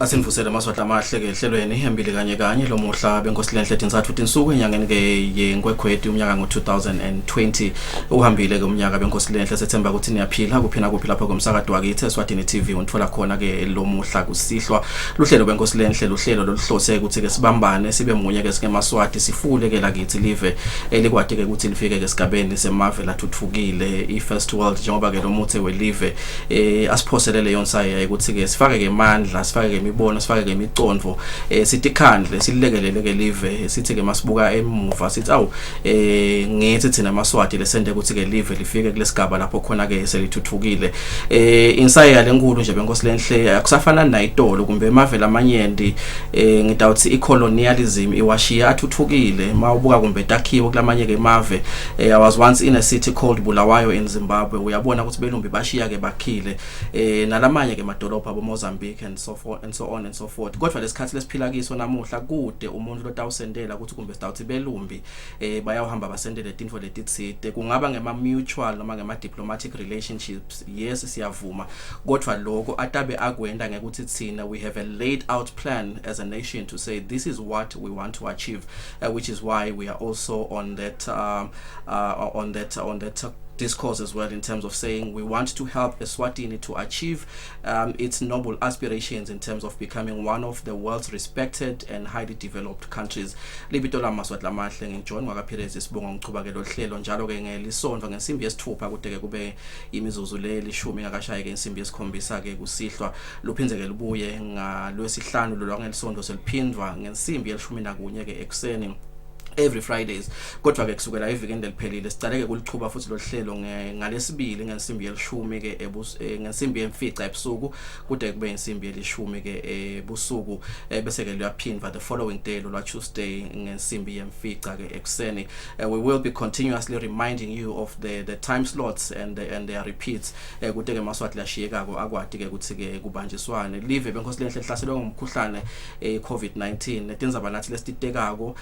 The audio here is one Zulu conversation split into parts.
Asinivusele amaswahla amahle ke ehlelweni Embili Kanye Kanye lo muhla benkosilenhle etintathu tinsuku enyangeni ke yenkwekhweti umnyaka ngo2020 uhambile ke umnyaka benkosilenhle sethemba ukuthi niyaphila kuphina kuphi lapha komsakado wakithi Eswatini TV unithola khona ke lo muhla kusihlwa luhlelo benkosilenhle luhlelo loluhlose ukuthi ke sibambane sibe munye ke sike maswati sifule ke lakithi live elikwade ke ukuthi lifike ke sigabeni semave lathuthukile iFirst World njengoba ke lo muthe welive asiphoselele yonsaye ukuthi ke sifake ke amandla sifake ke imibono sifake ke imicondvo sithi khandle silekelele ke live sithi ke masibuka emuva sithi awu ngithi thina maswati lesende ukuthi ke live lifike kulesigaba lapho khona ke selithuthukile insaya lenkulu nje benkosilenhle akusafana nayitolo kumbe emavela amanyendi ngidawuthi icolonialism iwashiya athuthukile mawubuka kumbe takhiwe kulamanye ke mave I was once in a city called Bulawayo in Zimbabwe uyabona ukuthi belumbi bashiya ke bakhile nalamanye ke madolopha abo Mozambique and so forth and so on and so forth kodwa lesikhathi lesiphila kiso namuhla kude umuntu lotawusendela ukuthi kumbe sidawuthi belumbi bayahamba basendele tinfo letitsite kungaba ngema mutual noma ngema diplomatic relationships yes siyavuma kodwa lokho atabe akwenda ngekuthi thina we have a laid out plan as a nation to say this is what we want to achieve which is why we are also on that discourse as well in terms of saying we want to help Eswatini to achieve its noble aspirations in terms of becoming one of the world's respected and highly developed countries. Libito la maswati lamahle ngijoin ngakaphirezi sibonga ngichuba ke lo hlelo njalo ke ngelisonto ngensimbi yesithupha kudeke kube imizuzu le lishumi ngakashaye ke insimbi yesikhombisa ke kusihlwa luphindze ke libuye ngalwesihlanu lo ngelisonto seliphindwa ngensimbi yelishumi nakunye ke ekseni every Fridays kodwa ke kusukela evikende liphelile sicaleke kulichuba futhi lo hlelo ngalesibili ngensimbi yelishumi ke ngensimbi yemfica ebusuku kude kube insimbi yelishumi ke ebusuku bese ke liyaphindwa the following day lo Tuesday ngensimbi yemfica ke ekseni we will be continuously reminding you of the time slots and their repeats kude ke maswati lashiyekako akwadi ke ukuthi ke kubanjiswane live benkosilenhle ehlaselwe ngumkhuhlane Covid-19 netinzaba nathi lesitekako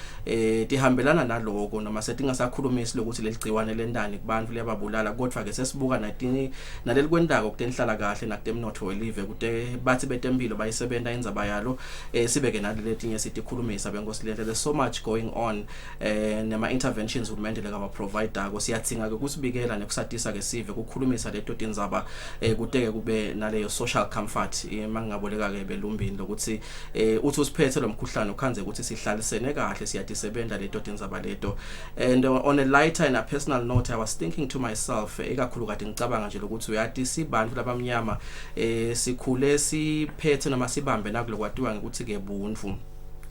hambelana naloko noma setingasakhulumisi lokuthi leligciwane lendani kubantu liyababulala kodwa ke sesibuka naleli kwendako kutenhlala kahle nakutemnotho welive kude bathi betempilo bayisebenta indzaba yalo sibeke naletinye sikhulumisa benkosilenhle there's so much going on nema interventions uhulumende leka ba provider ko siyathinga ke kusibikela nekusatisa ke sive ukukhulumisa leto tindzaba kude ke kube naleyo social comfort mangaboleka ke belumbini lokuthi uthi usiphethe lo mkhuhlane ukhanze ukuthi sihlalisene kahle siyatisebenta and on a lighter and a personal note I was thinking to myself ekakhulu kade ngicabanga nje lokuthi uyati sibantu labamnyama sikhule siphethe noma sibambe nakulokwatiwa ngikuthi ke buntu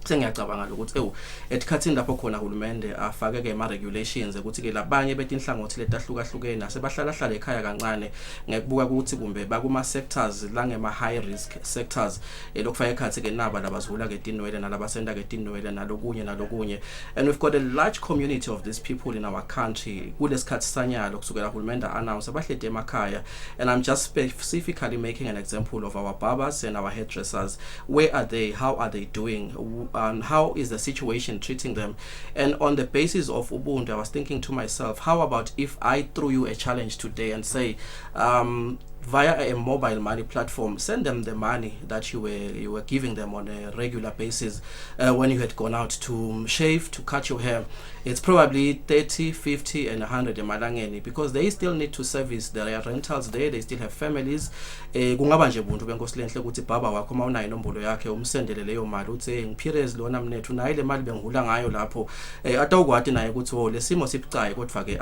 sengiyacabanga ukuthi etikhathini lapho khona uhulumende afake ke ama regulations ukuthi ke labanye betinhlangothi letahlukahlukene nasebahlala hlala ekhaya kancane ngekubuka ukuthi kumbe bakuma sectors la ngema high risk sectors lokufaka ekhathi ke naba labazula ke tinwele nalabasenda ke tinwele nalokunye and we've got a large community of these people in our country kulesikhathi sanyalo kusukela uhulumende announce abahlede emakhaya and I'm just specifically making an example of our barbers and our hairdressers. Where are they? How are they doing? How is the situation treating them? And on the basis of Ubuntu, I was thinking to myself, how about if I threw you a challenge today and say, via a mobile money platform, send them the money that you were giving them on a regular basis when you had gone out to shave, to cut your hair. It's probably 30, 50 and 100 emalangeni because they still need to service their rentals there, they still have families. Kungaba nje buntu benkosilenhle ukuthi baba wakho mawunayo inombolo yakhe umsendele leyo mali uthi ngiphirezi lona mnethu nayo le mali bengihula ngayo lapho atawukwati naye ukuthi lesimo sibucayi kodwa ke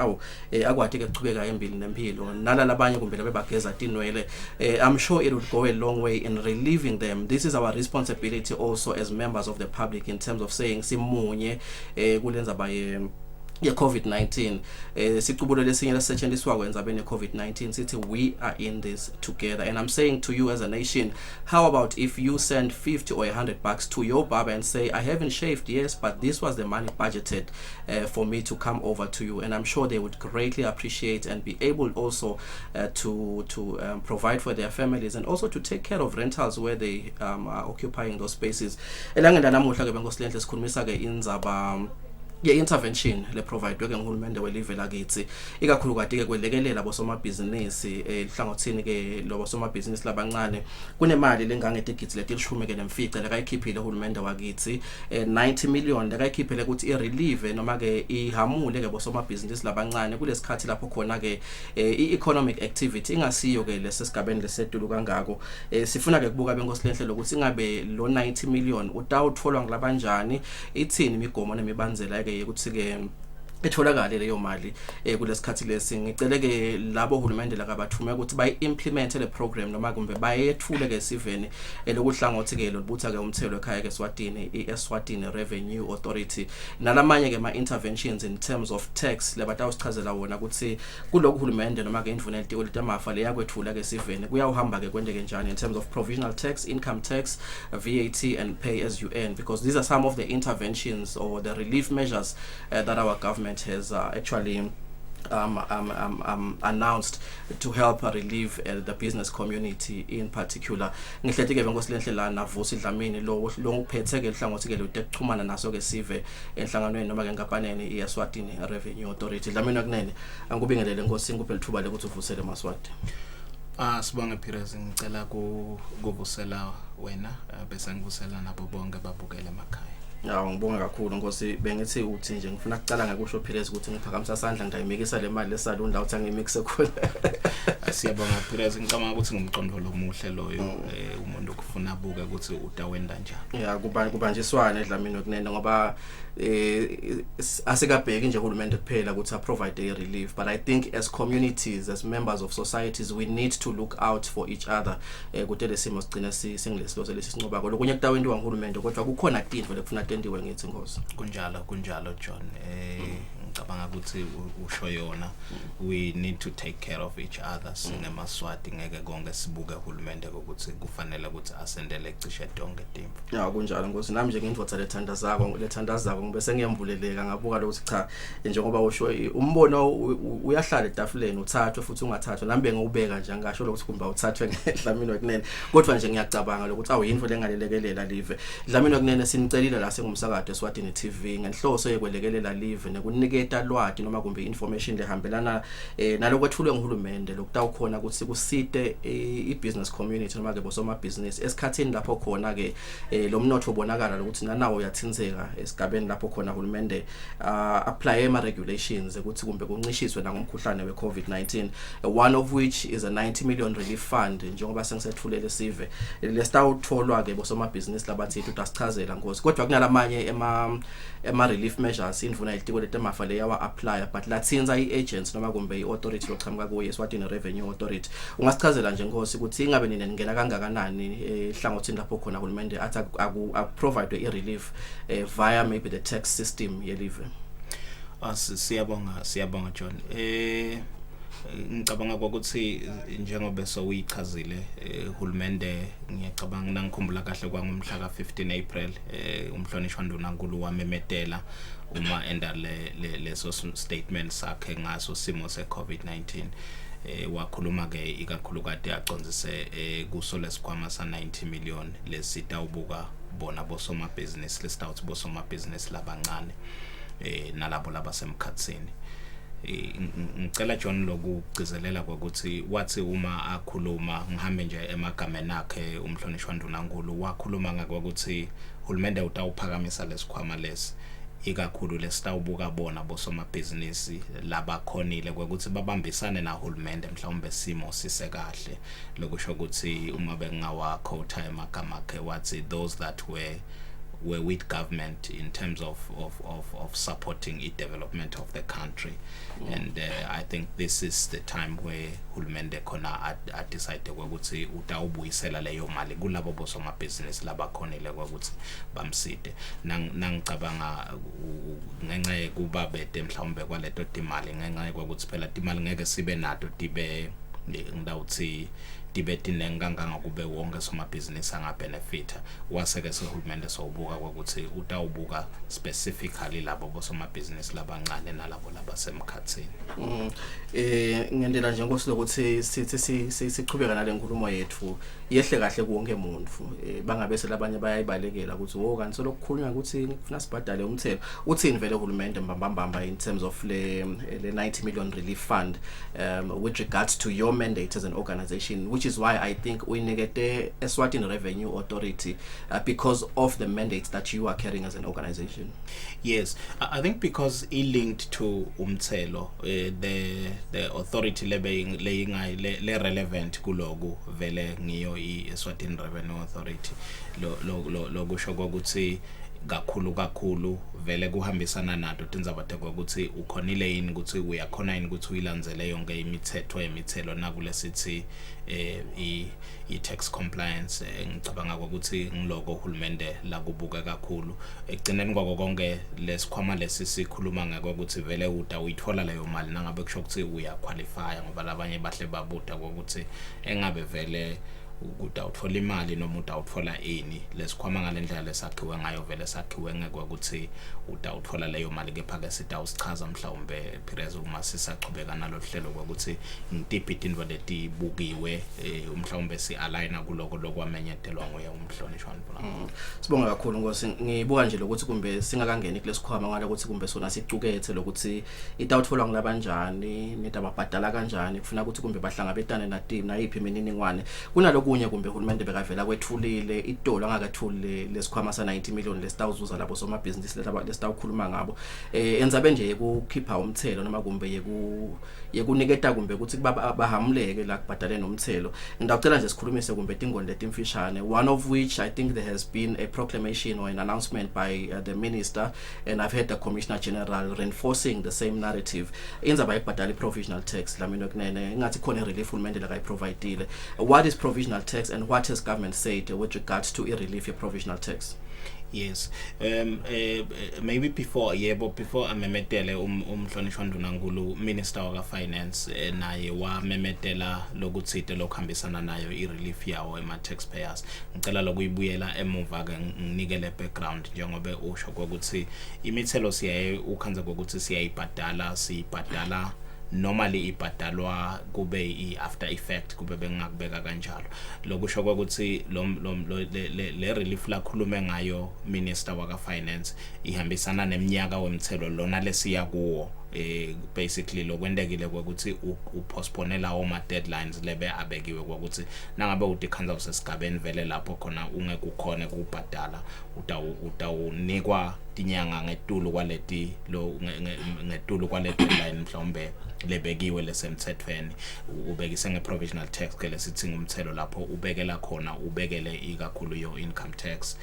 akwati ke kuchubeka Embili nempilo nalala abanye kumbe labebageza tinwele. I'm sure it would go a long way in relieving them. This is our responsibility also as members of the public in terms of saying simunye kulenza baye Covid-19 siqubulo lesinye lesetshenziswa kwenza bene Covid-19 sithi we are in this together and I'm saying to you as a nation, how about if you send 50 or $100 to your barber and say I haven't shaved, yes, but this was the money budgeted for me to come over to you, and I'm sure they would greatly appreciate and be able also to provide for their families and also to take care of rentals where they are occupying those spaces. Elangenda namuhla ke benkosilenhle sikhulumisa ke indzaba ye-intervention le providwe ke nguhulumende welive lakithi ikakhulukazi ke kwelekelela bosomabhizinisi ehlangothini ke lobo somabhizinisi labancane kunemali lengangedigidi letilishumi ke nemfica lekayikhiphile uhulumende wakithi 90 million lekayikhiphile ukuthi irelieve noma ke ihamule ke bosomabhizinisi labancane kulesikhathi lapho khona ke i-economic activity ingasiyo ke lesesigabeni lesetulu kangako sifuna ke kubuka benkosilenhle lokuthi ingabe lo 90 million utawutholwa nglabanjani ithini imigomo nemibandzela ke ukuthi ke etholakala leyo mali kulesikhathi lesi ngicela ke labo hulumende la kabathume ukuthi bayimplement le program noma kumbe bayethule ke siveni lokuhlangothi ke lobutha ke umthelo ekhaya ke Eswatini Eswatini Revenue Authority nalamanye ke ama interventions in terms of tax lebatawusichazela wona ukuthi kuloko hulumende noma ke indvuna elitiko letamafa leyakwethula ke siveni kuyawuhamba ke kwende ke njani in terms of provisional tax, income tax, VAT and pay as you earn, because these are some of the interventions or the relief measures that our government has actually announced to help relieve the business community in particular. Ngihlethi ke benkosilenhle la navusi Dlamini lo uphethe ke hlangothi ke lo tekuxhumana naso ke sive enhlanganweni noma ke nkampaneni iEswatini Revenue Authority. Dlamini kunene angikubingelele Nkosi ngikuphe lithuba lokuthi uvusele Maswati. Sibonge Pires, ngicela kuvusela wena bese ngivusela nabo bonke babukele emakhaya. Ngibonga kakhulu Nkosi, bengithi uthi nje ngifuna ukucala ngakusho Pires ukuthi ngiphakamisa isandla ngidayimikisa le mali lesalunda uthi angimixe khona. Siyabonga Pires, ngicabanga ukuthi ngumqondo lomuhle loyo umuntu okufuna abuke ukuthi utawenda njani. Kubanjiswane Dlamini kunene ngoba asikabheki nje uhulumende kuphela ukuthi a provide a relief, but I think as communities, as members of societies, we need to look out for each other ukuthi lesimo sigcina singilesiloze lesisincoba ko lokunye kutawendiwa nguhulumende kodwa kukhona tinto lekufuna tendiwe ngithi Nkosi. Kunjalo John. Ngicabanga ukuthi usho yona, we need to take care of each other singemaswati ngeke konke sibuke uhulumende ukuthi kufanele ukuthi asendele cishe tonke timfu. Kunjalo Nkosi, nami nje ngindvodza lethandazako ngibe sengiyambuleleka ngabuka lokuthi cha njengoba usho umbono uyahlala etafuleni uthathwe futhi ungathathwa nami bengubeka nje ngasho lokuthi kumba uthathwe ngeDlamini kunene kodwa nje ngiyacabanga lokuthi awuyinfo lengalelekelela live. Dlamini kunene sinicelile la sengumsakade Eswatini TV ngenhloso yekwelekelela live nekuniketa lwati noma kumbe information lehambelana nalokwethulwe nguhulumende lokutawukhona ukuthi kusite i-business community noma ke bosomabhizinisi esikhathini lapho khona ke lo mnotho ubonakala lokuthi nanawo uyathinzeka esigabeni lapho khona uhulumende apply ama regulations ukuthi kumbe kuncishiswe ngomkhuhlane we-Covid-19, one of which is a 90 million relief fund njengoba sengisethulele sive lesitawutholwa ke bosomabhizinisi labathi utasichazela Nkosi. Kodwa kunalamanye ema relief measures indvuna elitiko letamafa leyawa apply but lathinza i-agents noma kumbe i-authority lochamuka kuye Eswatini Revenue Authority. Ungasichazela nje Nkosi ukuthi ingabe nina ngena kangakanani ehlangothini lapho khona uhulumende athi provide i-relief via maybe the tax system yelive. Siyabonga John. Ngicabanga ukuthi njengoba soyichazile uhulumende ngiyacabanga nangikhumbula kahle kwangomhla ka15 April umhlonishwa ndunankulu wamemetela uma enda leso statement sakhe ngaso simo seCovid-19 wakhuluma ke ikakhulukazi acondzise kuso lesikhwama sa 90 million lesitawubuka bona bosomabhizinisi lesitawuthi bosomabhizinisi labancane nalabo labasemkhatsini. Ngicela John lokugcizelela ukuthi wathi uma akhuluma ngihambe nje emagameni akhe umhlonishwa ndunankulu wakhuluma ngakuthi uhulumende utawuphakamisa lesikhwama lesi ikakhulu lesitawubuka bona bosomabhizinisi labakhonile ukuthi babambisane nahulumende mhlawumbe simo sisekahle lokusho ukuthi uma bengawa quota emagama akhe wathi those that were with government in terms of supporting the development of the country. And I think this is the time where hulumende khona decide ukuthi utawubuyisela leyo mali kulabo bosomabhizinisi labakhonile ukuthi bamside. Nangicabanga ngenxa kuba bede mhlawumbe kwaleto timali ngenxa ukuthi phela timali ngeke sibe nato tibe ngidawuthi debate nenganganga kube wonke somabhizinisi angabenefita waseke sehulumende sowubuka ukuthi utawubuka specifically labo bosomabhizinisi labancane nalabo labasemkhathini. Ngendlela nje ngokuthi sithi sichubeka nale nkulumo yethu yehle kahle kuwonke umuntu bangabe selabanye bayayibalekela ukuthi kanti solokukhulunywa ukuthi kufuna sibhadale umthelo uthini vele uhulumende mbambamba in terms of le 90 million relief fund with regards to your mandate as an organization, which is why I think we negate Eswatini Revenue Authority because of the mandates that you are carrying as an organization. Yes, I think because it linked to umthelo the authority le relevant kuloku vele ngiyo Eswatini Revenue Authority lo kusho ukuthi kakhulu vele kuhambisana nato tindzaba ukuthi ukhonile yini ukuthi uyakhona yini ukuthi uyilandzele yonke imithetho yemithelo nakule sithi i tax compliance. Ngicabanga ukuthi ngiloko uhulumende la kubuka kakhulu ekugcineni kwako konke lesikhwama lesikhuluma ngakho ukuthi vele uyithola leyo mali nangabe kusho ukuthi uyaqualify ngoba labanye bahle babuta ukuthi engabe vele utawuthola imali noma utawuthola ini lesikhwama ngalendlela lesakhiwe ngayo vele sakhiwe ngekwe ukuthi utawuthola leyo mali kepha ke sitawusichaza mhlawumbe phireza uma sisaqhubeka nalo hlelo ukuthi ngitiphi into letibukiwe mhlawumbe si aligna kuloko lokwamenyetelwa ngoya umhlonishwa mpula. Sibonga kakhulu ngosi ngibuka nje lokuthi kumbe singakangeni kulesikhwama ngala ukuthi kumbe sona sicukethe lokuthi itawutholwa nglabanjani nitababhadala kanjani kufuna ukuthi kumbe bahlangabetane na team na yiphi imininingwane kunalo kunye kumbe uhulumende bekavela kwethulile idolo angakathuli lesikhwama sa 90 million lesitawuzuza labo somabhizinisi lesitawukhuluma ngabo enzabe nje ukukhipha umthelo noma kumbe yekuniketa kumbe ukuthi bahamuleke la kubhadale nomthelo. Ngidacela nje sikhulumise kumbe tingoni letimfishane, one of which I think there has been a proclamation or an announcement by the minister, and I've heard the Commissioner General reinforcing the same narrative inzaba yekubhadala provisional tax lamino kunene ngathi khona relief uhulumende la kayiprovidile. What is provisional tax and what has government said with regards to relief provisional tax? Yes, maybe before amemetele umhlonishwa Ndunankulu Minister waka Finance naye wamemetela lokuthite lokuhambisana nayo i-relief yawo ema-taxpayers. Ngicela lokuyibuyela emuva ke nginikele background njengoba usho ukuthi imithelo siyaye ukhanza ukuthi siyibhadala normally ibhadalwa kube i-after effect kube bengakubeka kanjalo. Lokusho ukuthi le relief lakhulume ngayo Minister waka Finance ihambisana neminyaka wemthelo lona lesiya kuwo basically lokwendekile ukuthi upostpone lawo ma deadlines lebe abekiwe ukuthi nangabe udikhanza usesigabeni vele lapho khona ungeke ukhone ukubhadala utawunikwa tinyanga ngetulu kwaleti ngetulu kwale deadline mhlawumbe lebekiwe lesemthethweni ubekise ngeprovisional tax ke lesithi ngumthelo lapho ubekela khona ubekele ikakhulu yo income tax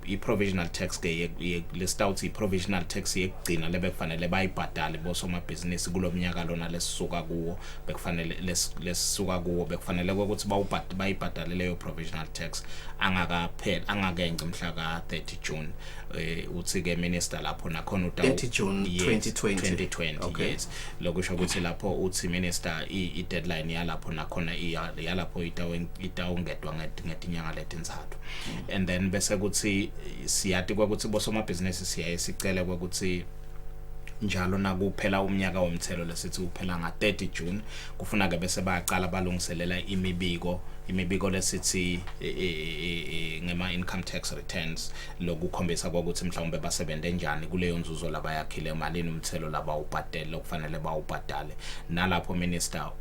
i-provisional tax ke lesitawuthi i-provisional tax yekugcina lebe kufanele bayibhadale bosomabhizinisi kulomnyaka lona lesisuka kuwo bekufanele lesisuka kuwo bekufanele ukuthi bayibhadale leyo provisional tax angakenge mhla ka 30 June uthi ke minister lapho nakhona 30 June 2020. Okay. Yes, lokusho ukuthi lapho uthi minister i deadline yalapho nakhona yalapho itawungedwa ngetinyanga letinzathu. And then bese kuthi siyati ukuthi bosomabhizinisi siyaye sicele ukuthi njalo nakuphela umnyaka womthelo lesithi uphela nga 30 June kufuna ke bese bayaqala balungiselela imibiko lesithi ngema income tax returns lokukhombisa ukuthi mhlawumbe basebende njani kuleyo nzuzo labayakhile malini umthelo laba ubhadele okufanele bawubhadale. Nalapho minister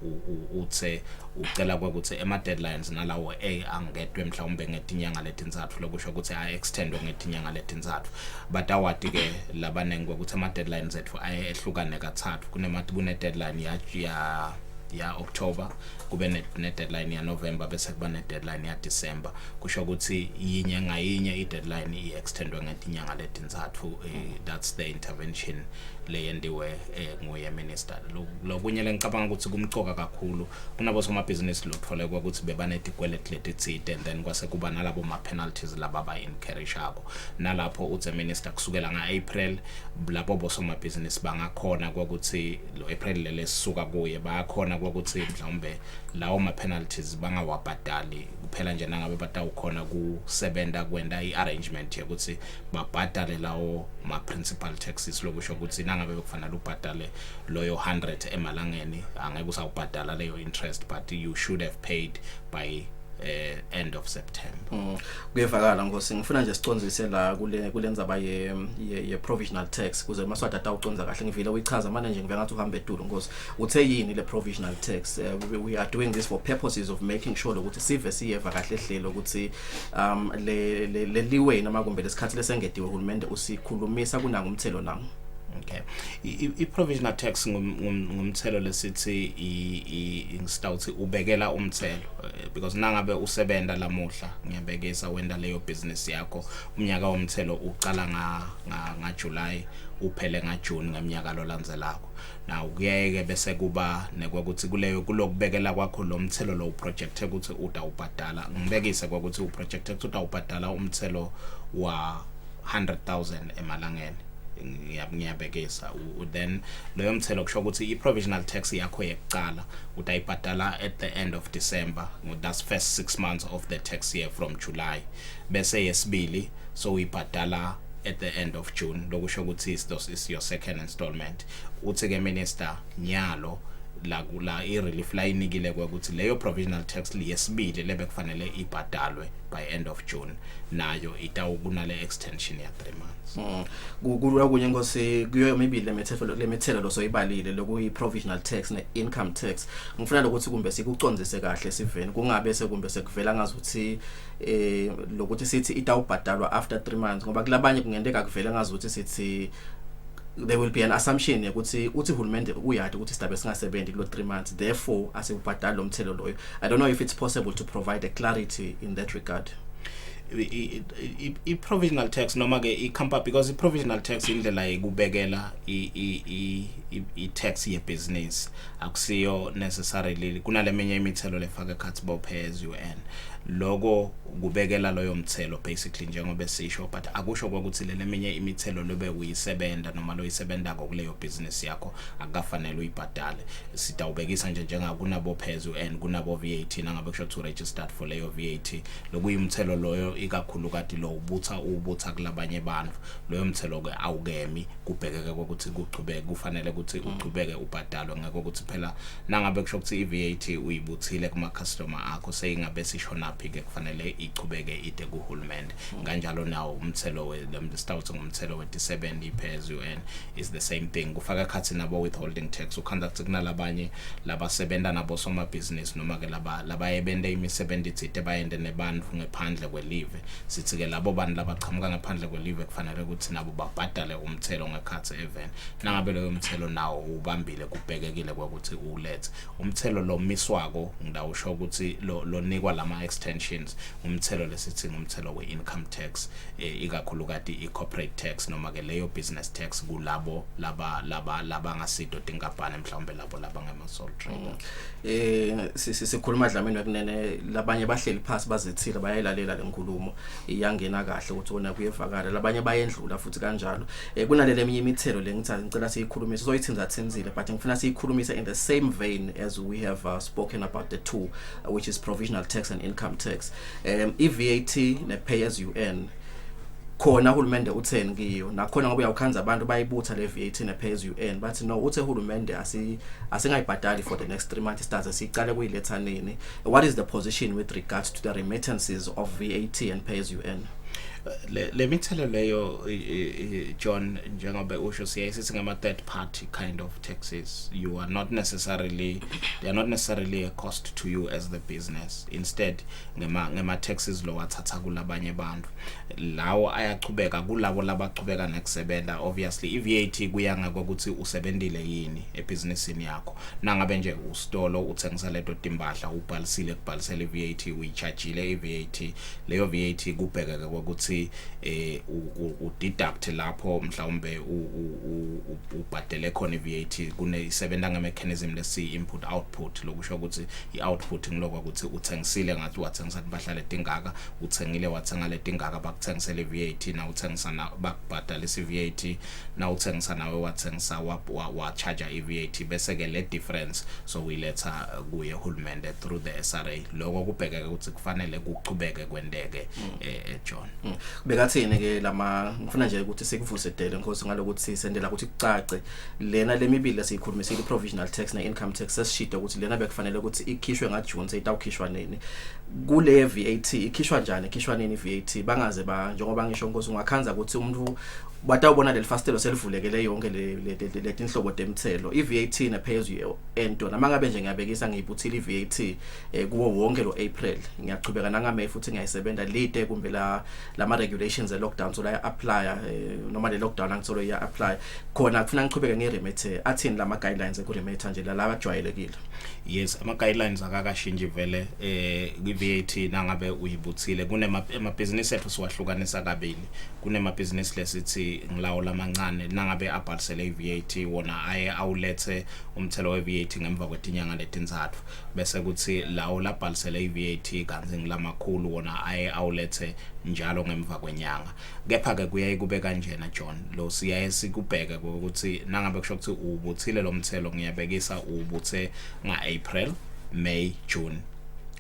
uthe ucela ukuthi ema deadlines nalawo angedwe mhlawumbe ngetinyanga letinzathu lokusho ukuthi extendwe ngetinyanga letinzathu batawati ke labanenge ukuthi ama deadlines ethu ayehlukane kathathu kune deadline ya October kube ne deadline ya November bese kuba ne deadline ya December kusho ukuthi yinye i deadline extendwe ngetinyanga letinzathu. That's the intervention leyendiwe nguye minister lokunye lengicabanga ukuthi kumcoka kakhulu kunabo somabhizinisi lotfole ukuthi bebanetikweleti letitsite and then kwase kuba nalabo ma penalties laba ba encourageko nalapho uthe minister kusukela ngaApril labo bosomabhizinisi bangakhona ukuthi lo April lesisuka kuye bayakhona ukuthi mhlawumbe lawo ma penalties bangawabhadali kuphela nje nangabe batawukhona kusebenta kwenda iarrangement yokuthi babhadale lawo ma principal taxes lokusho ukuthi nangabe bekufanele ubhadale loyo 100 emalangeni angeke usawubhadala leyo interest but you should have paid by end of September. Kuyevakala ngosi ngifuna nje sicondzise la kule ndzaba ye provisional tax kuze maswati atawuconza kahle ngivile uyichaza manje nje ngivela ngathi uhambe eDulu ngosi uthe yini le provisional tax we are doing this for purposes of making sure ukuthi sive siyeva kahle hlelo ukuthi le liwe noma kumbe lesikhathi lesengediwe uhulumende usikhulumisa kunanga umthelo nangu. Okay. I provisional tax ngumthelo lesithi ngistawuthi ubekela umthelo because nangabe usebenta lamuhla ngiyabekisa wenda leyo business yakho umnyaka womthelo uqala nga July uphele nga June ngeminyaka lolandzelako now kuyeke bese kuba nekwakuthi kulokubekela kwakho lo mthelo lo project ukuthi utawubhadala ngibekise kwakuthi uproject utawubhadala umthelo wa 100,000 emalangeni ngiyabekisa then loyo mthelo kusho ukuthi i-provisional tax yakho yekucala utayibhadala at the end of December that's first 6 months of the tax year from July bese yesibili so uyibhadala at the end of June lokusho ukuthi is your second installment uthi ke minister nyalo la i-relief la inikile ukuthi leyo provisional tax liyesibili lebekufanele ibhadalwe by end of June nayo itawukunale extension ya 3 months. Kukulwa kunye ngose kuyo maybe le methelo lo soyibalile lokuyi provisional tax ne income tax ngifuna ukuthi kumbe sikucondzise kahle siveni kungabe sekumbe sekuvela ngazuthi lokuthi sithi itawubhadalwa after 3 months ngoba kulabanye kungendeka kuvela ngazuthi sithi there will be an assumption ukuthi uhulumende uyade ukuthi sidabe singasebenzi kulo 3 months therefore asibhadala lo mthelo loyo. I don't know if it's possible to provide a clarity in that regard. I provisional tax noma ke ikhamba because I provisional tax indlela yekubekela I tax ye business akusiyo necessarily kunalemenye imithelo lefaka khathi pay as you earn logo kubekela loyo mthelo basically njengoba sisho but akusho ukuthi leminye imithelo lobe uyisebenta noma loyisebenta kuleyo business yakho akafanele uyibhadale sitawubekisa nje njengakunabo pay as you earn kunabo VAT nangabe kusho to registered for leyo VAT lokuyimthelo loyo ikakhulu kati lo ubutha kulabanye abantu loyo mthelo ke awukemi kubhekeke ukuthi kuqhubeke kufanele ukuthi uqhubeke ubhadalwe ngeke ukuthi phela nangabe kusho ukuthi iVAT uyibuthile kuma customer akho seyingabe sishona phi ke kufanele iqhubeke ide kuhulumende kanjalo nawo umthelo we ngumthelo we 70 pay as you earn is the same thing kufaka khathi nabo withholding tax uconduct kunalabanye labasebenta nabo soma business noma ke laba yebende imisebenzi itsite bayende nebantfu ngephandle kwelive sithi ke labo bantu labaqhamuka ngaphandle kwelive kufanele ukuthi nabo babhadale umthelo ngekhathi even nangabe lo umthelo nawo ubambile kubhekekile ukuthi ulethe umthelo lo miswako ngidawusho ukuthi lo nikwa lama extensions umthelo lesithi ngumthelo we income tax ikakhulu kati I corporate tax noma ke leyo business tax kulabo laba ngasido tinkapani mhlawumbe labo laba ngema sole trader sikhuluma dlamini wekunene labanye bahleli phansi bazithile bayayilalela lenkulumo iyangena kahle ukuthi wona kuyevakala labanye bayendlula futhi kanjalo kunalele eminye imithelo ngicela siyikhulumise soyithinza thenzile but ngifuna siyikhulumise in the same vein as we have spoken about the two which is provisional tax and income tax VAT ne pay as you earn khona uhulumende utheni kiyo nakhona ngoba uyawukhanza abantu bayibutha le VAT ne pay as you earn but no uthe uhulumende asingayibhadali for the next 3 months stars sicale kuyiletha nini. What is the position with regards to the remittances of VAT and pay as you earn? Let me tell you leyo John njengoba usho siyayithi ngama third party kind of taxes they are not necessarily a cost to you as the business instead ngema taxes lo wathatha kulabanye abantu lawo ayachubeka kulabo labachubeka nekusebenta obviously iVAT kuyanga ukuthi usebendile yini ebusinessini yakho nangabe nje ustolo uthengisa leto timbahla ubhalisile kubhalisela iVAT uyichargeile iVAT leyo VAT kubhekeke ukuthi ukuthi udeduct lapho mhlawumbe ubhadele khona iVAT kunesebenza ngemechanism lesi input output lokusho ukuthi ioutput ngilokho ukuthi uthengisile ngathi wathengisa impahla letingaka uthengile wathenga letingaka bakuthengisele iVAT na uthengisa na bakubhadala iVAT na uthengisa nawe wathengisa wa charge iVAT bese ke le difference so uyiletha kuye uhulumende through the SRA lokho kubhekeke ukuthi kufanele kuqhubeke kwendeke John bekathini ke lama ngifuna nje ukuthi sikuvusedele nkosi ngalokuthi sendela ukuthi kucace lena lemibili lesikhulumisile provisional tax na income tax sesishida ukuthi lena bekufanele ukuthi ikhishwe ngaJune seyitawukhishwa nini kule VAT ikhishwa njani ikhishwa nini VAT bangaze ba njengoba ngisho nkosi ungakhanza ukuthi umuntu batawubona lelifastelo selivulekele yonke le tinhlobo temthelo iVAT na pay as you earn dona mangabe nje ngiyabekisa ngiyibuthile iVAT kuwo wonke lo April ngiyaqhubeka nangame futhi ngiyayisebenta lite kumbe lama regulations e lockdown so la apply noma le lockdown angitsolo ya apply khona kufuna ngiqhubeke ngeremete athini lama guidelines ekuremete nje la bajwayelekile yes ama guidelines akakashinji vele iVAT nangabe uyibuthile kunema business ethu siwahlukanisa kabili kunema business lesithi ngilawo lamancane nangabe abhalisele iVAT wona aye awulethe umthelo weVAT ngemva kwetinyanga letintathu bese kuthi lawo labhalisele iVAT kanzi ngilamakhulu wona aye awulethe njalo ngemva kwenyanga kepha ke kuyaye kube kanjena John lo siyaye sikubheka ukuthi nangabe kusho ukuthi ubuthile lo mthelo ngiyabekisa ubuthe ngaApril May June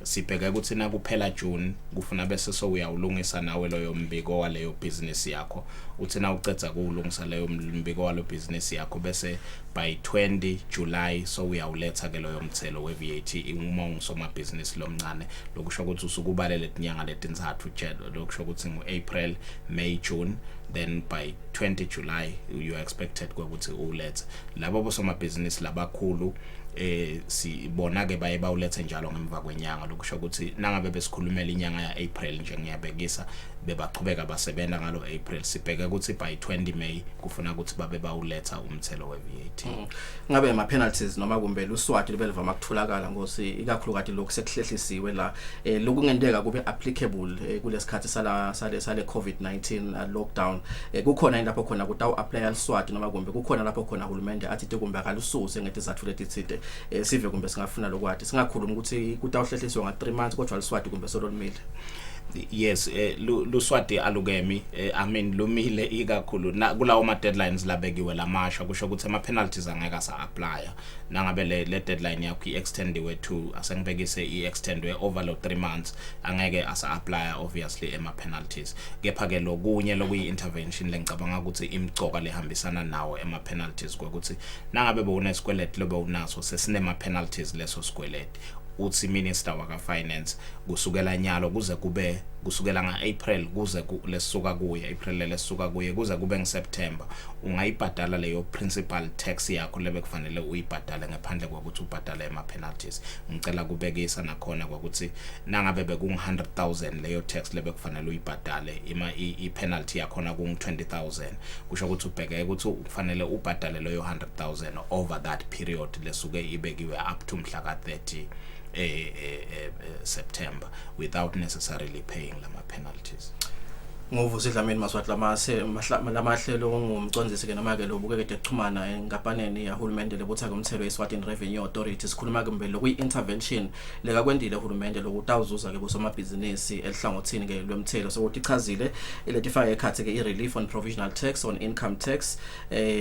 sibheka ukuthi na kuphela June kufuna bese so uyawulungisa nawe loyo mbiko waleyo business yakho uthi na ucedza kulungisa leyo mbiko walo business yakho bese by 20 July so uyawuletha ke loyo mthelo weVAT uma ungisoma business lomncane lokusho ukuthi usukubalele inyanga letintathu lokusho ukuthi ngoApril May June then by 20 July you are expected ukuthi ulethe labo bosoma business labakhulu sibona ke baye bawulethe njalo ngemva kwenyanga lokusho ukuthi nangabe besikhulumela inyanga yaApril nje ngiyabekisa bebaqhubeka basebenza ngalo April sibheke ukuthi by 20 May kufuna ukuthi babe bawuletha umthelo weVAT ngabe ama penalties noma kumbe luswati libelivama ukutholakala ngosi ikakhulukati lokho sekuhlehlisiwe la lokungenteka kube applicable kulesikhathi sale Covid-19 lockdown kukhona lapho khona kutawu apply aliswati noma kumbe kukhona lapho khona uhulumende athi kumbe akalususe ngetizathu letithide sive kumbe singafuna lokwathi singakhuluma ukuthi kutawuhlehliswa nga 3 months kodwa aliswati kumbe solomile yes luswati alukemi I mean lumile ikakhulu kulawo ma deadlines labekiwe lamasha kusho ukuthi ama penalties angeka sa apply nangabe le deadline yakho iextendiwe to asengibekise iextendwe over lo 3 months angeke asa apply obviously ema penalties kepha ke lokunye lokuyi intervention lengicabanga ukuthi imcoka lehambisana nawo ema penalties ukuthi nangabe bewunesikweleti lobe unaso sesinema penalties leso sikweleti uthi minister waka finance kusukela nyalo kuze kube kusukela ngaApril kuze lesuka kuye April lesuka kuye kuze kube ngeSeptember ungayibhadala leyo principal tax yakho lebe kufanele uyibhadale ngaphandle kokuthi ubhadale ama penalties ngicela kubekisa nakhona ukuthi nangabe beku 100,000 leyo tax lebe kufanele uyibhadale i penalty yakho na ku 20,000 kusho ukuthi ubheke ukuthi ufanele ubhadale leyo 100,000 over that period lesuke ibekiwe up to mhla ka 30 September without necessarily paying lama penalties ngovuza idlamini maswathi lamahlelo ngumcondzisi ke noma ke lobukeke texhumana ngapaneni yahulumende lebutha komthelo eSwatini Revenue Authority sikhuluma kumbe lokuyi intervention leka kwendile uhulumende lokutawuzuza ke bosomabhizinisi elihlangothini ke lwemthelo sokuthi ichazile letifaka ekhathi ke i-relief on provisional tax on income tax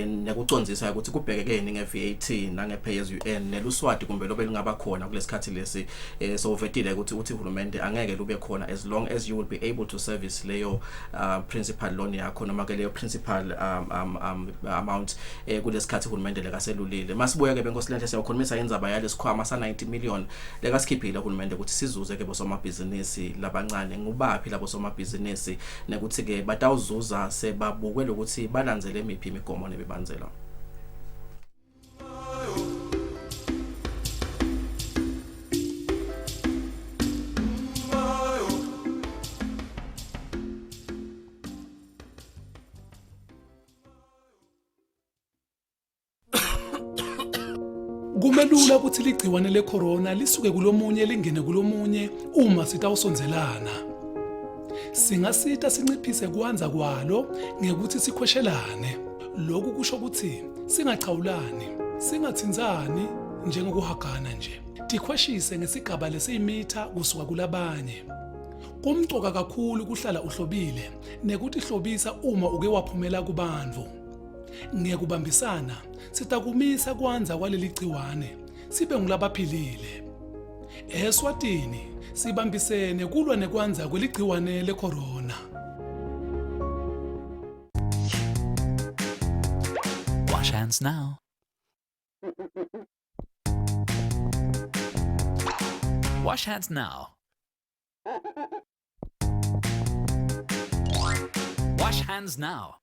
nekucondzisa ukuthi kubhekekeni ngeVAT nange pay as you earn neluswati kumbe lobe lingaba khona kulesikhathi lesi so vetile ukuthi uhulumende angeke lube khona as long as you will be able to service leyo principal loan yakho noma ke leyo principal amount kulesikhathi uhulumende lekaselulile masibuya ke benkosilente siyakhulumisa indzaba yalesikhwama sa 90 million lekasikhiphile uhulumende ukuthi sizuze ke bosomabhizinisi labancane ngubaphi labo somabhizinisi nekuthi ke batawuzuza sebabukwe lokuthi balandzele imiphi imigomo nebibanzela Kumelula ukuthi ligciwane lecorona lisuke kulomunye lingene kulomunye uma sitawusonzelana. Singasita sinciphise kwanza kwalo ngekuthi sikhweshelane. Lokhu kusho ukuthi singachawulani, singathinzani njengokuhagana nje. Tikhweshise ngesigaba lesiyimitha kusuka kulabanye. Kumcoka kakhulu kuhlala uhlobile nekuthi hlobisa uma uke waphumela kubantu. Ngekubambisana sitakumisa kwanza kwaleli gciwane sibe ngulabaphilile. Eswatini sibambisene kulwa nekwanza kweligciwane lecorona. Wash hands now. Wash hands now. Wash hands now.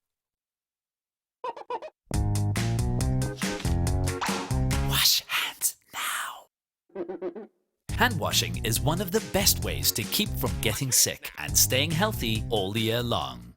Wash hands now. Hand washing is one of the best ways to keep from getting sick and staying healthy all year long.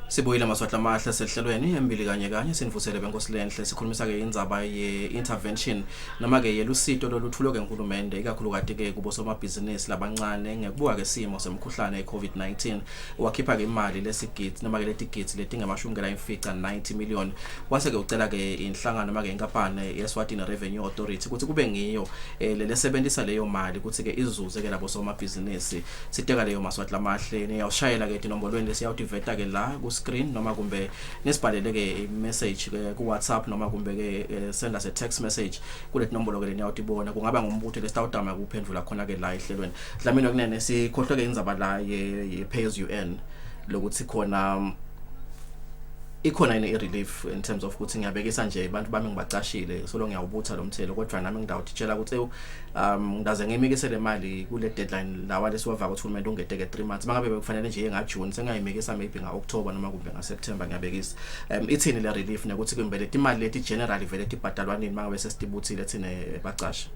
Sibuyile maswahla amahle sehlelweni Embili Kanye Kanye sinivusele benkosilenhle sikhulumisa ke indzaba ye intervention noma ke yelusito loluthulwe ke nkulumente ikakhulukati ke kubo somabhizinisi labancane ngekubuka ke simo semkhuhlane ye-Covid-19 wakhipha ke imali lesigidi noma ke letigidi letingamashumi ayimfica 90 million wase ke ucela ke inhlangano noma ke inkampani ye-Eswatini Revenue Authority ukuthi kube ngiyo lesebenzisa leyo mali ukuthi ke izuze ke labo somabhizinisi siteka leyo maswahla amahle niyawushayela ke inombolweni lesiyawutiveta ke la screen noma kumbe nesibhalele ke message ke ku WhatsApp noma kumbe ke send us a text message kule nombolo ke niyawutibona kungaba ngumbutho lesitawudama kuphendula khona ke la ehlelweni dlamini kunene sikhohlwe ke indzaba la ye pay as you earn lokuthi khona ikhona ine relief in terms of ukuthi ngiyabekisa nje abantu bami ngibacashile so lo ngiyawubutha lo mthelo kodwa nami ngidawuthitshela ukuthi ngidaze ngimikise le mali kule deadline lawa lesiwava ukuthi uhulumeni ungede ke 3 months mangabe bekufanele nje ngaJune sengayimikisa maybe ngaOctober noma kumbe ngaSeptember ngiyabekisa ithini le relief nekuthi kumbele imali leti generally vele tibhadalwa nini mangabe sesidibuthile thine bacashi.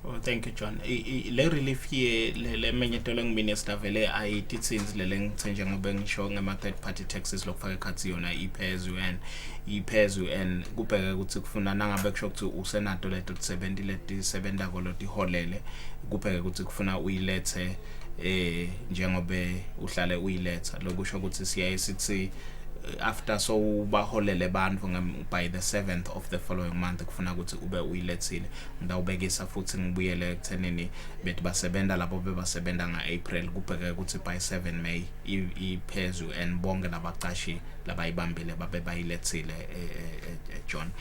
Oh, thank you, John. Le relief ye le menyetelo ngimine stavele ayititsinzi lele ngithenje ngobe ngisho ngama third party taxes lokufaka ekhathi yona iPay-as-you-earn kubheka ukuthi kufuna nangabe kusho ukuthi usenato leto 70 leti 7 akolo tiholele kubheka ukuthi kufuna uyilethe njengobe uhlale uyiletha lokusho ukuthi siyaye sithi after so baholele bantu by the 7th of the following month kufuna ukuthi ube uyilethile ngidawubekisa futhi ngibuyele ekuthenini bethi basebenta labo bebasebenta ngaApril kubheke ukuthi by 7 May iPay-as-you-earn bonke labacashi labayibambile babe bayilethile John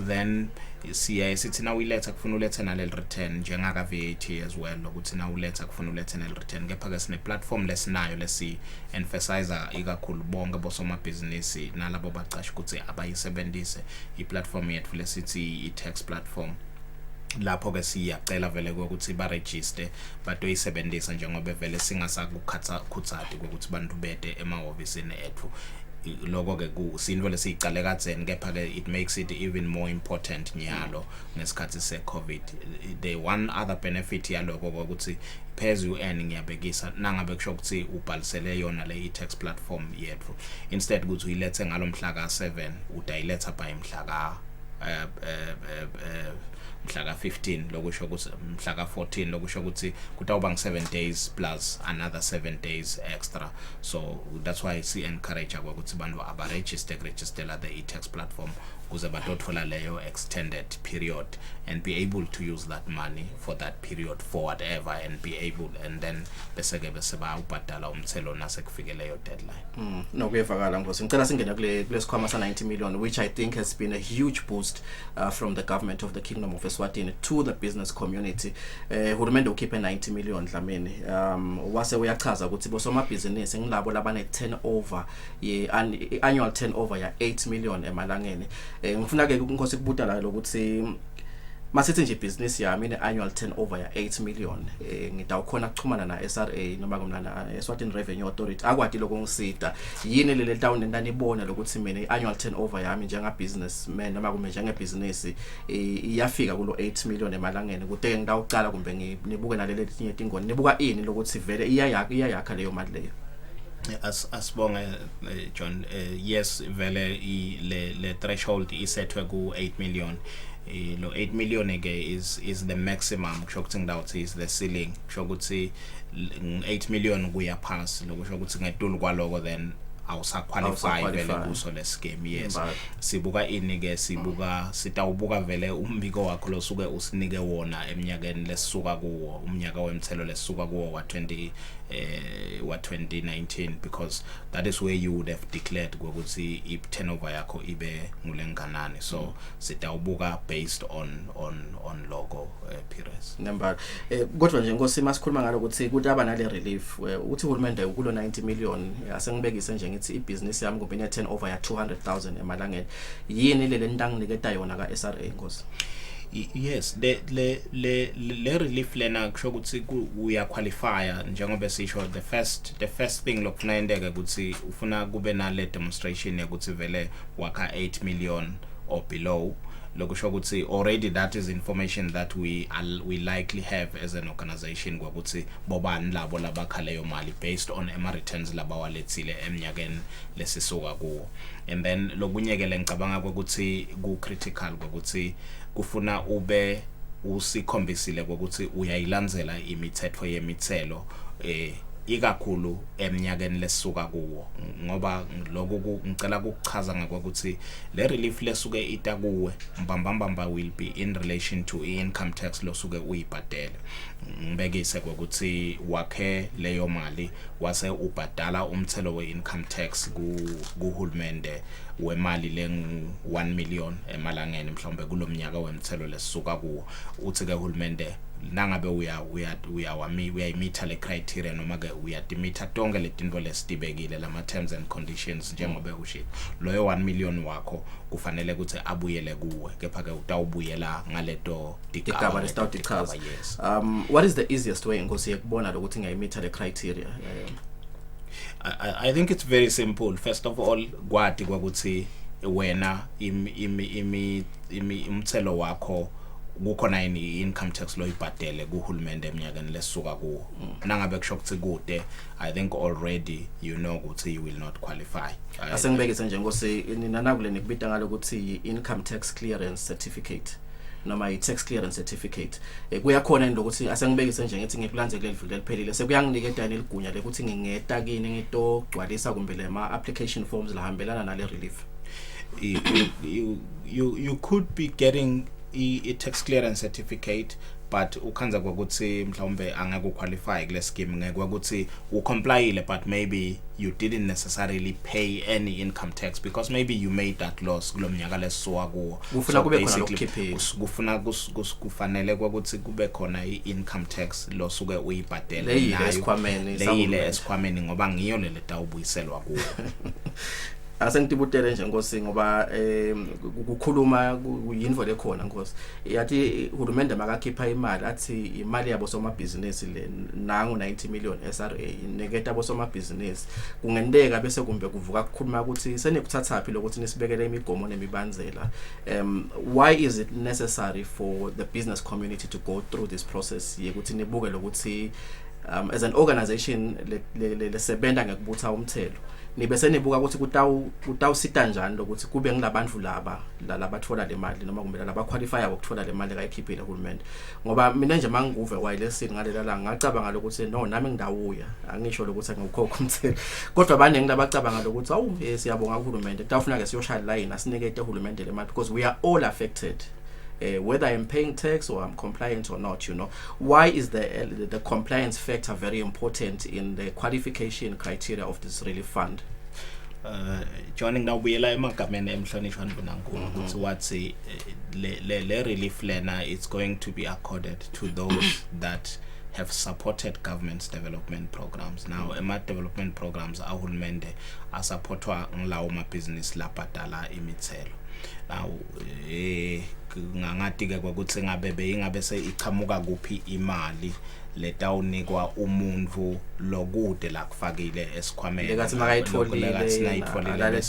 then siya sithi na uyiletha kufuna ulethe naleli return njengaka VAT as well ukuthi na uletha kufuna ulethe naleli return kepha ke sine platform lesinayo lesi emphasizer ikakhulu bonke bosomabhizinisi nalabo bacashi ukuthi abayisebenzise iplatform yethu lesithi i-tax platform lapho ke siyacela vele ukuthi ba register batoyisebenzisa njengoba vele singasakukhathati ukuthi bantu bede emahhovisini ethu lokho ke kusinto lesicale kadzeni kepha ke it makes it even more important nyalo ngesikhathi se-Covid. The one other benefit yaloko ukuthi Pay-as-you-earn ngiyabekisa nangabe kusho ukuthi ubhalisele yona le e-tax platform yethu instead ukuthi uyilethe ngalomhla ka7 udayiletha by mhla ka mhla ka15 lokusho ukuthi mhla ka14 lokusho ukuthi kutawuba nge7 days plus another 7 days extra so that's why we encourage ukuthi bantu abaregister la the e-tax platform kuze batothola leyo extended period and be able to use that money for that period for whatever and be able and then bese ba ubhadala umthelo nasekufike leyo deadline. No kuyevakala ngosi ngicela singena kule sikhwama sa 90 million which I think has been a huge boost from the government of the Kingdom of Eswatini to the business community. Uhulumende ukhiphe 90 million dlamini wase uyachaza ukuthi bosomabhizinisi ngilabo labane turnover ye annual turnover ya 8 million emalangeni. Ngifuna ke inkosi kubuta la ukuthi masithi nje business yami ine annual turnover ya 8 million ngidawukhona kuchumana na SRA noma kumlana Eswatini Revenue Authority akwati lokungisida yini lele town endanibona lokuthi mina annual turnover yami njenga businessman noma kumbe njenge business iyafika kulo 8 million emalangeni kude ngidawucala kumbe nibuke nalele tinye tingoni nibuka ini lokuthi vele iyayakha leyo mali leyo. Asibonge John, yes vele le threshold isethwe ku 8 million. Lo 8 million is the maximum kusho ukuthi ngidawuthi is the ceiling kusho ukuthi 8 million kuya phansi lokusho ukuthi ngetulu kwaloko then awusaqualify vele kuso le scheme. Yes, sibuka ini ke sibuka sitawubuka vele umbiko wakho losuke usinike wona eminyakeni lesisuka kuwo umnyaka wemthelo lesisuka kuwo wa 2019 because that is where you would have declared ukuthi I turnover yakho ibe ngulenganani, so sitawubuka based on logo periods. Number kodwa nje ngosi masikhuluma ngalo ukuthi kutaba nale relief uthi uhulumende ukulo 90 million asengibekise nje ngithi ibusiness yami kube ne turnover ya 200,000 emalangeni yini lele ntanginiketa yona ka SRA ngosi. Yes, le relief lena kusho ukuthi uya qualify njengoba sisho the first thing lokufuna indeke ukuthi ufuna kube na le demonstration ukuthi vele wakha 8 million or below lokusho ukuthi already that is information that we likely have as an organization ukuthi bobani labo labakha leyo mali based on returns labawalethile eminyakeni lesisuka kuwo. And then lokunyekele ngicabanga ukuthi ku critical ukuthi kufuna ube usikhombisile ukuthi uyayilandzela imithetho yemithelo ikakhulu eminyakeni lesisuka kuwo, ngoba lokho ngicela ukuchaza ngakuthi le relief lesuke itakuwe mbambamba will be in relation to income tax losuke uyibhadele. Ngibekise ukuthi wakhe leyo mali wase ubhadala umthelo we-income tax kuhulumende wemali lengu 1 million emalangeni mhlawumbe kulomnyaka wemthelo lesisuka kuwo. Uthi ke hulumende nangabe uyayimitha le criteria noma ke uyadimita tonke letinto lesitibekile lama terms and conditions njengoba ushilo loyo 1 million wakho kufanele ukuthi abuyele kuwe kepha ke utawubuyela ngaleto digaba lesitawudichaza. What is the easiest way ngosi yekubona ukuthi ngayimitha le criteria? I think it's very simple. First of all, kwati kwakuthi wena umthelo wakho kukhona yini income tax lo ibhadele kuhulumende eminyakeni lesisuka kuwo. Nangabe kusho ukuthi kude, I think already you know ukuthi you will not qualify. Asengibekise nje ngosi ninanakule nikubita ngalo ukuthi income tax clearance certificate noma i-tax clearance certificate kuyakhona lokuthi asengibekise nje ngithi ngikulandzele livile liphelile sekuyanginiketa neligunya lekuthi ngingeta kini ngitogcwalisa kumbe lema application forms lahambelana nale relief. You could be getting a tax clearance certificate but ukhanza kwakuthi mhlawumbe angeke uqualify kule scheme ngeke kwakuthi ucomplyile but maybe you didn't necessarily pay any income tax because maybe you made that loss kulomnyaka lesisuka kuwo. Ufuna kube khona lokukhiphela kufuna kufanele kwakuthi kube khona i-income tax losuke uyibhadele leyile esikhwameni ngoba ngiyo le tawubuyiselwa kuwo. Asengitibutele nje ngosi ngoba ukukhuluma kuyinvo lekhona ngosi yathi uhulumende makakhipha imali athi imali yabo somabhizinisi le nangu 90 million SRA ineketa abo somabhizinisi kungendeka bese kumbe kuvuka kukhuluma ukuthi senekuthathaphi lokuthi nisibekele imigomo nemibanzela. Why is it necessary for the business community to go through this process yekuthi nibuke lokuthi as an organization lesebenza ngekubutha umthelo nibe senibuka ukuthi kutawusita njani lokuthi kube ngilabantu labathola le mali noma kumbe labaqualifya ukuthola le mali kayikhiphile uhulumende. Ngoba mina nje manguve wayilesini ngalela la ngacabanga lokuthi no nami ngidawuya angisho lokuthi ngikukhokha umthelo kodwa abaningi labacabanga lokuthi awu siyabonga uhulumende kutawufuna ke siyoshaya line asinikete uhulumende le mali because we are all affected. Whether I'm paying tax or I'm compliant or not, you know. Why is the compliance factor very important in the qualification criteria of this relief fund? Joining now we like magamene emhlonishwa ndunankulu ukuthi wathi le relief lena it's going to be accorded to those that have supported government's development programs. Now development programs ahulumende asupportwa nglawo ma business labhadala imithelo. now ngangati ke ukuthi ngabe beyingabe seyiqhamuka kuphi imali letawunikwa umuntu lokude la kufakile esikhwameni lekathi makayitholile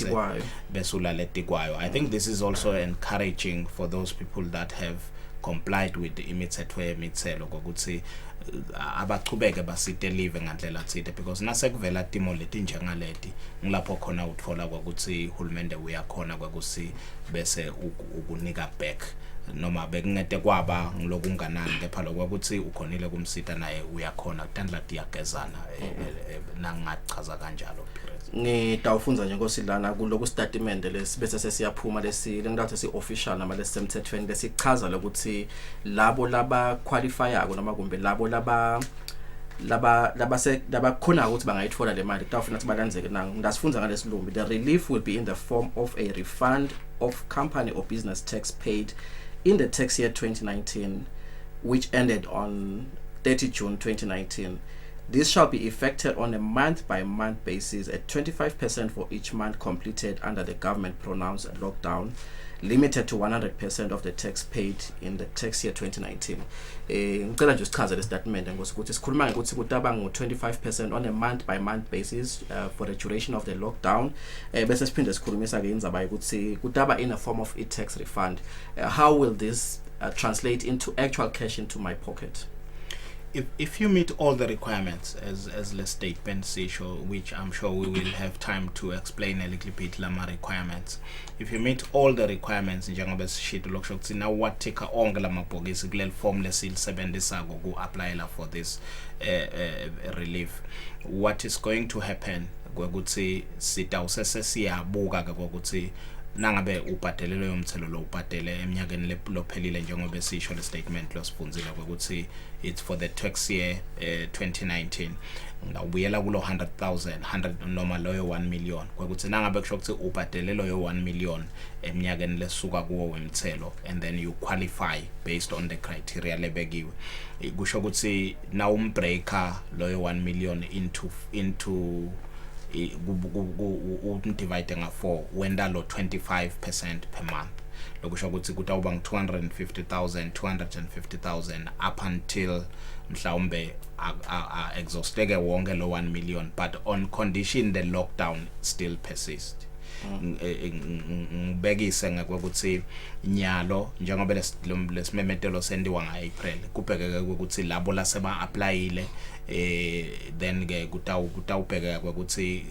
besulalettikwayo. I think this is also encouraging for those people that have complied with the imithetho yemithelo ukuthi abachubeke basite live ngandlela thide, because nasekuvela timo leti njengaleti ngilapho khona uthola ukuthi uhulumende uyakhona ukuthi bese ukunika back noma bekungete kwaba ngilokunganani kepha lokwakuthi ukhonile kumsita naye uyakhona kutandla tiyagezana nangachaza kanjalo. Ngitawufunza nje ngosilana kuloku statement lesi bese sesiyaphuma lesi lengathi si official nama lesemthethweni lesichaza ukuthi labo laba qualifyako noma kumbe labo laba khona ukuthi bangayithola le mali kutawufuna ukuthi balandzeke ngasifunza ngalesilumbi. The relief will be in the form of a refund of company or business tax paid in the tax year 2019 which ended on 30 June 2019. This shall be effected on a month-by-month basis at 25% for each month completed under the government-pronounced lockdown, limited to 100% of the tax paid in the tax year 2019. Ngicela nje sichaze le statement ngokuthi sikhuluma ukuthi kutaba ngo-25% on a month-by-month basis for the duration of the lockdown. Bese siphinde sikhulumisa ke indzaba ukuthi kutaba in a form of e-tax refund. How will this translate into actual cash into my pocket? If you meet all the requirements as the statement say, which I'm sure we will have time to explain a little bit lama requirements. If you meet all the requirements njengoba sishito lokusho now what take onke lamabhokisi kuleli form lesilibenzisako ku apply for this relief, what is going to happen ukuthi sitawusese siyabuka ke ukuthi nangabe ubhadele lo yomthelo lo ubhadele eminyakeni lophelile njengoba sisho le statement losifunzile ukuthi it's for the tax year 2019 ngawubuyela kulo 100 noma loyo 1 million ukuthi nangabe kusho ukuthi ubhadele loyo 1 million eminyakeni lesuka kuwo wemthelo and then you qualify based on the criteria lebekiwe, kusho ukuthi now umbreaker loyo 1 million into divide nga 4 wenda lo 25% per month, lokusho ukuthi kutawuba 250,000 up until mhlawumbe exhausteke wonke lo 1 million, but on condition the lockdown still persist. Ngibekise ngokuthi nyalo njengoba lesimemetelo sendiwa nga-April kubhekeke ukuthi labo laseba applyile then ke kutawubhekeka ukuthi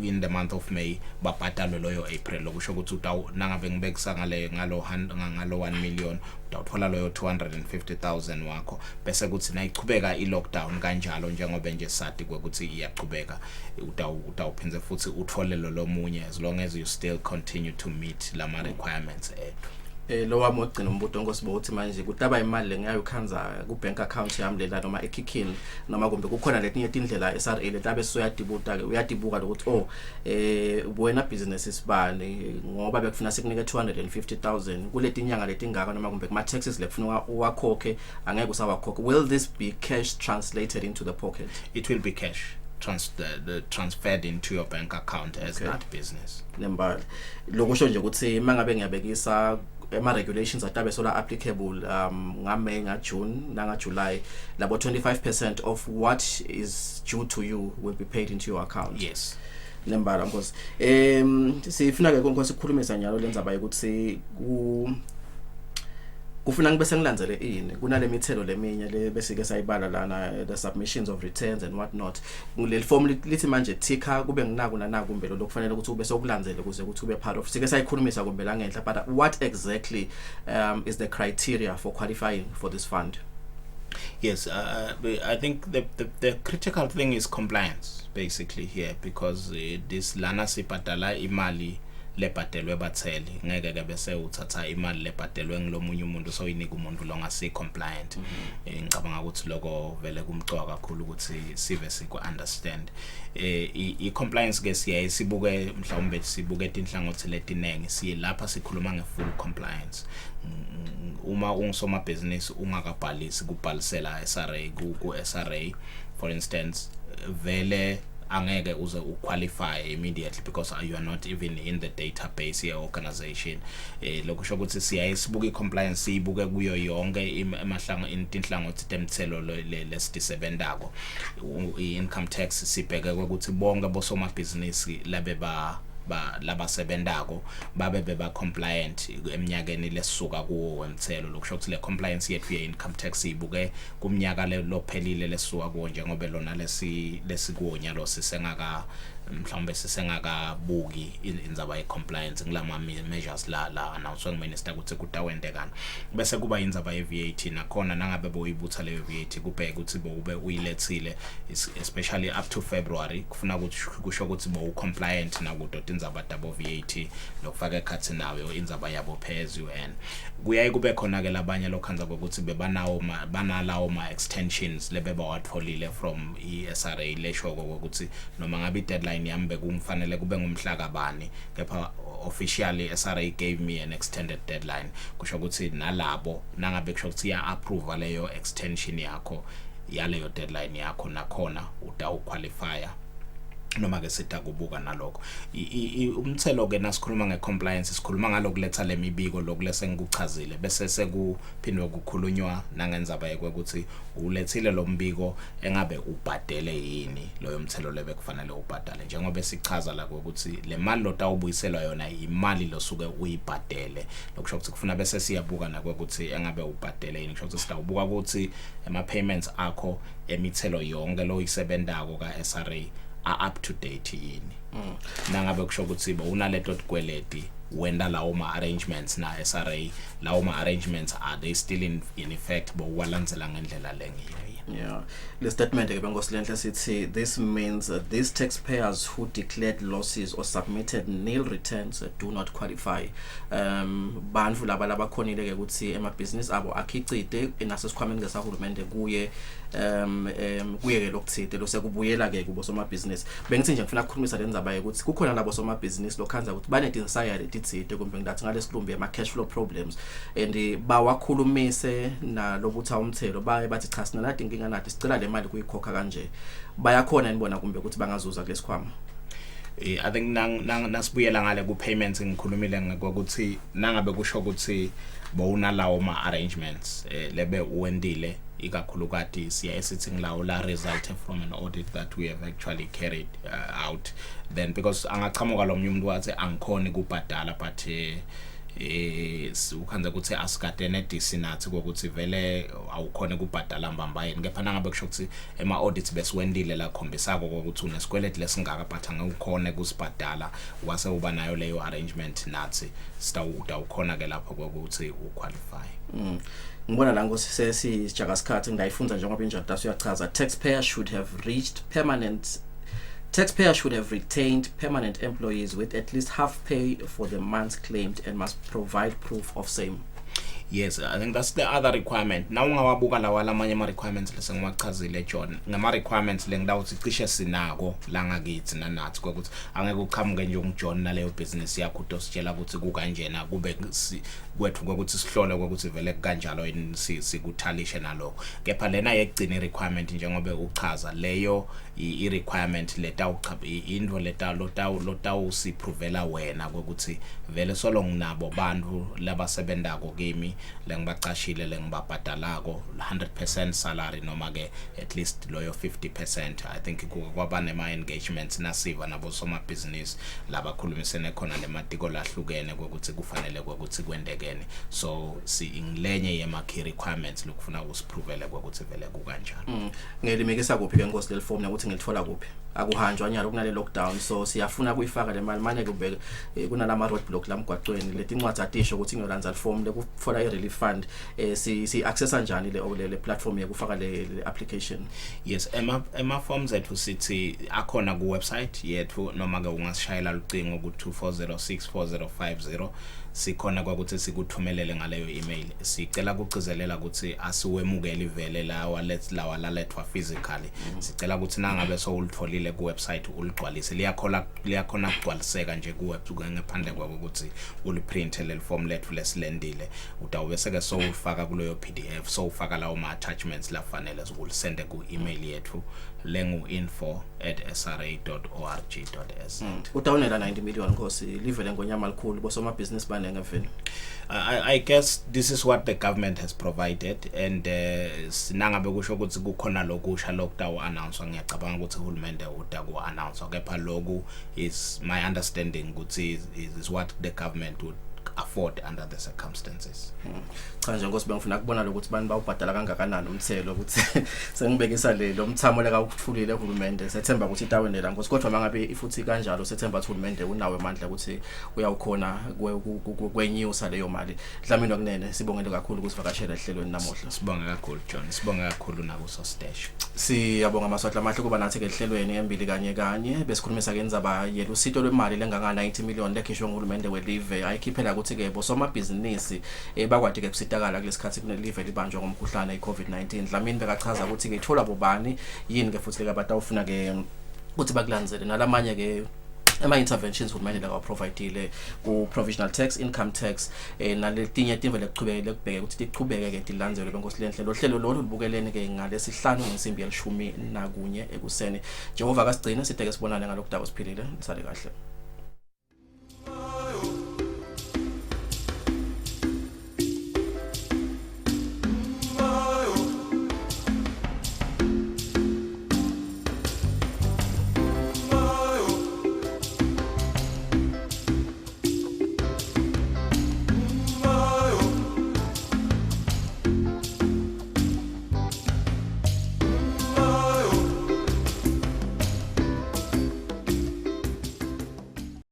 in the month of May babhadalwe loyo April, lokusho ukuthi nangabe ngibekisa ngalo 1 million utawuthola loyo 250,000 wakho bese kuthi nayichubeka i-lockdown kanjalo njengoba nje sati ukuthi iyachubeka utawuphinze futhi uthole lo munye as long as you still continue to meet lama requirements ethu. Lo wami ogcina umbuto ngosibo uthi manje kutaba imali lengayo ukhanza ku bank account yami lela noma ekhikhini noma kumbe kukhona letinye indlela SRA letabe soyadibuka ke uyadibuka ukuthi wena business isibani ngoba bekufuna sikunike 250,000 kuleti nyanga letingaka noma kumbe kuma taxes lekufuna uwakhokhe angeke usawakhokhe. Will this be cash translated into the pocket? It will be cash transferred into your bank account as that business. Lemba lokusho nje ukuthi mangabe ngiyabekisa regulations atabe sola applicable ngame nga June nanga July labo 25% of what is due to you will be paid into your account. Yes. Lembala because sifuna ke konke sikhulumisa nyalo lenzaba ukuthi kufuna ngibe sengilandzele ini kunale mithelo leminye le besike sayibala lana the submissions of returns and what not ngileli form lithi manje tika kube nginaku nanaku kumbe lo kufanele ukuthi ube sokulandzele kuze ukuthi ube part of sike sayikhulumisa kumbe la ngenhla, but what exactly is the criteria for qualifying for this fund? Yes, I think the critical thing is compliance basically here, because this lana sipatala imali lebhatelwe batheli ngeke ke bese uthatha imali lebhatelwe ngilomunye umuntu so inika umuntu longasi compliant. Ngicabanga ukuthi lokho vele kumcwa kakhulu ukuthi sive siku understand i compliance ke siya sibuke mhlawumbe sibuke inhlangothi letinenge siye lapha sikhuluma nge full compliance. Uma ungisoma business ungakabhalisi kubhalisela SRA ku SRA for instance vele angeke uze uqualify immediately because you are not even in the database ye organization. Lokusho ukuthi siyayisibuka icompliance sibuke kuyo yonke inhlangothi temthelo lesidisebendako. Income tax sibheke ukuthi bonke bosomabhizinisi labasebendako babe beba compliant eminyakeni lesisuka kuwo wemthelo. Lokusho ukuthi le compliance yethu ye income tax ibuke kumnyaka lophelile lesisuka kuwo njengoba lona lesikuwonya lo sisengaka mhlawumbe sisengakabuki indzaba ye compliance ngilama measures la announced minister ukuthi kutawendekana bese kuba indzaba ye VAT nakhona nangabe boyibutha le VAT kubheka ukuthi bobe uyilethile especially up to February kufuna ukuthi kusho ukuthi bo compliant nakudo indzaba dabo VAT lokufaka ekhathi nawe indzaba yabo phezulu and kuyaye kube khona ke labanye lokhanza ukuthi banalawo ma extensions lebeba watholile from SRA lesho ukuthi noma ngabe deadline yambe kumfanele kube ngumhla kabani kepha officially SRA gave me an extended deadline kusho ukuthi nalabo nangabe kusho ukuthi ya approve leyo extension yakho yaleyo deadline yakho nakhona utawuqualifya noma ke sitakubuka nalokho umthelo ke nasikhuluma ngecompliance sikhuluma ngalokuletha lemibiko lokulese ngikuchazile bese sekuphindwe kukhulunywa nangendzaba ukuthi ulethile lo mbiko engabe ubhadele yini loyo mthelo lebe kufanele ubhadale njengoba sichaza la ukuthi le mali lotawubuyiselwa yona imali losuke uyibhadele lokusho ukuthi kufuna bese siyabuka nakwekuthi engabe ubhadele yini kusho ukuthi sitawubuka ukuthi ama payments akho emithelo yonke lo yisebendako ka SRA up to date yini nangabe kusho ukuthi unaleto kweleti wenda lawo ma arrangements na SRA lawo ma arrangements are they still in effect walandzela ngendlela lengiyo. Yeah, the statement bengosilendle sithi this means these taxpayers who declared losses or submitted nil returns do not qualify. Bandvu laba khonile ke ukuthi emabhizinisi abo akhicide enasesikhwameni ngesahulumende kuye ke lokuthide lo sekubuyela ke kubo somabhizinisi. Bengithi nje ngifuna ukukhulumisa lendzaba ukuthi kukhona labo somabhizinisi lokhanza ukuthi bane desire letithide kumbe ngathi ngalesilumbi ama cash flow problems and bawakhulumise na lokuthi umthelo baye bathi cha sina nathi inkinga nathi sicela le mali kuyikhokha kanje bayakhona nibona kumbe ukuthi bangazuza kulesikhwama. I think nasibuyela ngale ku payments ngikhulumile ngokuthi nangabe kusho ukuthi bowunalawo ma arrangements lebe uwendile ikakhulukati siyaesithi ngilawo la result from an audit that we have actually carried out then because angachamuka lo umuntu wathi angikhona ukubhadala but ukhanza ukuthi asikadene disinathi ukuthi vele awukhona ukubhadala mbambayeni kepha nangabe kusho ukuthi ema audits besiwendile la khombisako ukuthi unesikweleti lesingaka but angekukhona kusibhadala wase uba nayo leyo arrangement nathi sitawukhona ke lapho ukuthi uqualify. Ngibona la ngosisijaka sikhathi ngayifunza njengoba injada uyachaza taxpayers should have retained permanent employees with at least half pay for the months claimed and must provide proof of same. Yes, I think that's the other requirement. Now ungawabuka lawa lamanye ama requirements lesengwachazile John. Ngama requirements lengidawuthi cishe sinako la ngakithi nanathi ukuthi angeke uqhamuke nje ungijoin naleyo business yakho utositshela ukuthi kukanjena kube kwethu ukuthi sihlole ukuthi vele kanjalo yini sikuthalishe nalokho. Kepha lena yekugcina requirement njengoba uchaza leyo I requirement into lotawu siprovela wena ukuthi vele solo nginabo bantu labasebendako kimi lengibaqashile lengibabhadalako 100% salary noma ke at least loyo 50%. I think kwaba nema engagements nasiva nabo soma business labakhulumisene khona lematiko lahlukene ukuthi kufanele ukuthi kwendekene so inglenye yema key requirements lokufuna usiprovele ukuthi vele kukanjalo. Ngelimekisa kuphi ke Nkosi le form ukuthi ngilithola kuphi akuhanjwa nyalo kunale lockdown so siyafuna kuyifaka le mali manje kube kunalama roadblock lamgwaqweni leti incwadi atisho ukuthi ngiyolanza form lekufora i-relief fund si access kanjani le platform yekufaka le application. Yes, ema forms ethu sithi akhona ku website yethu noma ke ungasishayela ucingo ku 24064050 sikhona kwakuthi sikuthumelele ngaleyo email sicela kucizelela ukuthi asiwemukele ivele lawa lalethwa physically sicela ukuthi nangabe sowulitholile ku website uligcwalise liyakhona ukugcwaliseka nje ku website ngaphandle kwakuthi uliprint le form lethu lesilendile utawubese ke sowufaka kuleyo PDF sowufaka lawo ma attachments lafanele ukulisende ku email yethu lengu info@sra.org.za utawunela 90 million Nkosi livele ngonyama likhulu bosoma business banenge vele. I guess this is what the government has provided and sinangabe kusho ukuthi kukhona lokusha lokutawo announce ngiyacabanga ukuthi uhulumende utaku announce kepha loku is my understanding ukuthi is what the government would afford under the circumstances. Cha nje Nkosi bengifuna kubona ukuthi bani bawubhadala kangakanani umthelo ukuthi sengibekisa lo mthamo leka ukuthulile uhulumende sethemba ukuthi itawenela Nkosi kodwa mangabe ifuthi kanjalo sethemba ukuthi uhulumende unawe amandla ukuthi uyawukhona kwenyusa leyo mali. Dlamini kunene sibongele kakhulu ukusivakashela ehlelweni namuhla. Sibonga kakhulu John sibonga kakhulu nakuso stage. Siyabonga amaswahla amahle kuba nathi ke ehlelweni Embili Kanye Kanye besikhulumisa ke ndzaba yelusito lwemali lenganga 90 million lekhishwe nguhulumende welive ayikhiphela ukuthi ke bosoma business bakwadi ke kusitakala kulesikhathi kunelive libanjwa ngomkhuhlane iCovid-19. Dlamini bekachaza ukuthi ke ithola bobani yini ke futhi ke batawufuna ke ukuthi bakulandzele nalamanye ke ama-interventions uhulumende la providile ku provisional tax income tax naletinye timvele kuchubekele kubheke ukuthi tichubeke ke tilandzele benkosi lenhlelo hlelo lolu libukelene ke ngalesihlanu ngesimbi yelishumi nakunye ekuseni Jehova kasigcina siteke sibonane ngalokudaba siphilile sale kahle.